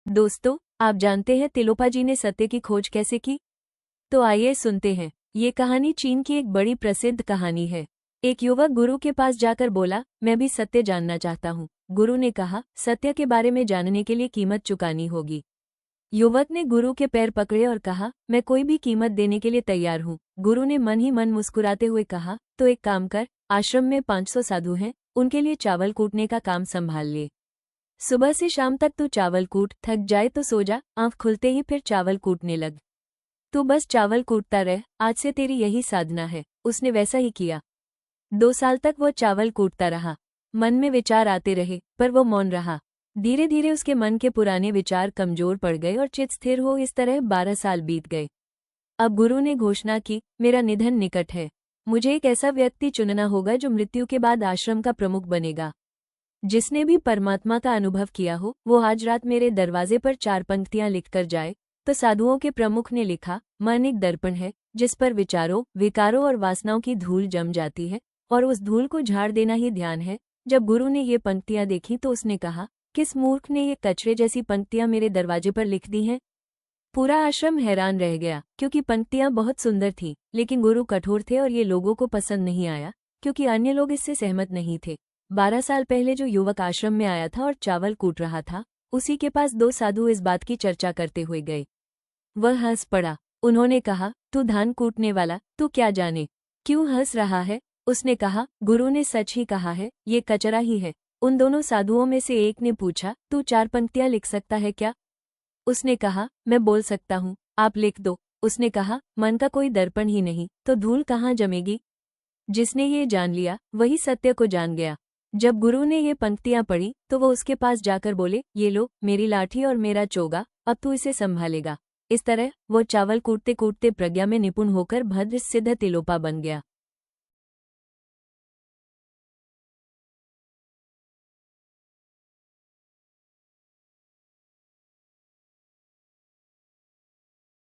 दोस्तों, आप जानते हैं तिलोपा जी ने सत्य की खोज कैसे की? तो आइए सुनते हैं। ये कहानी चीन की एक बड़ी प्रसिद्ध कहानी है। एक युवक गुरु के पास जाकर बोला, मैं भी सत्य जानना चाहता हूँ। गुरु ने कहा, सत्य के बारे में जानने के लिए कीमत चुकानी होगी। युवक ने गुरु के पैर पकड़े और कहा, मैं कोई भी कीमत देने के लिए तैयार हूँ। गुरु ने मन ही मन मुस्कुराते हुए कहा, तो एक काम कर, आश्रम में 500 साधु हैं, उनके लिए चावल कूटने का काम संभाल ले। सुबह से शाम तक तू चावल कूट, थक जाए तो सो जा, आंख खुलते ही फिर चावल कूटने लग। तू बस चावल कूटता रह, आज से तेरी यही साधना है। उसने वैसा ही किया। 2 साल तक वो चावल कूटता रहा। मन में विचार आते रहे, पर वो मौन रहा। धीरे धीरे उसके मन के पुराने विचार कमजोर पड़ गए और चित्त स्थिर हो। इस तरह 12 साल बीत गए। अब गुरु ने घोषणा की, मेरा निधन निकट है। मुझे एक ऐसा व्यक्ति चुनना होगा जो मृत्यु के बाद आश्रम का प्रमुख बनेगा। जिसने भी परमात्मा का अनुभव किया हो, वो आज रात मेरे दरवाजे पर 4 पंक्तियां लिखकर जाए। तो साधुओं के प्रमुख ने लिखा, मन एक दर्पण है, जिस पर विचारों, विकारों और वासनाओं की धूल जम जाती है, और उस धूल को झाड़ देना ही ध्यान है। जब गुरु ने ये पंक्तियां देखी तो उसने कहा, किस मूर्ख ने ये कचरे जैसी पंक्तियां मेरे दरवाजे पर लिख दी हैं? पूरा आश्रम हैरान रह गया, क्योंकि पंक्तियां बहुत सुंदर थीं, लेकिन गुरु कठोर थे और ये लोगों को पसंद नहीं आया, क्योंकि अन्य लोग इससे सहमत नहीं थे। 12 साल पहले जो युवक आश्रम में आया था और चावल कूट रहा था, उसी के पास 2 साधु इस बात की चर्चा करते हुए गए। वह हंस पड़ा। उन्होंने कहा, तू धान कूटने वाला, तू क्या जाने, क्यों हंस रहा है? उसने कहा, गुरु ने सच ही कहा है, ये कचरा ही है। उन दोनों साधुओं में से एक ने पूछा, तू 4 पंक्तियां लिख सकता है क्या? उसने कहा, मैं बोल सकता हूँ, आप लिख दो। उसने कहा, मन का कोई दर्पण ही नहीं, तो धूल कहाँ जमेगी? जिसने ये जान लिया, वही सत्य को जान गया। जब गुरु ने ये पंक्तियां पढ़ी, तो वो उसके पास जाकर बोले, ये लो, मेरी लाठी और मेरा चोगा, अब तू इसे संभालेगा। इस तरह वो चावल कूटते कूटते प्रज्ञा में निपुण होकर भद्र सिद्ध तिलोपा बन गया।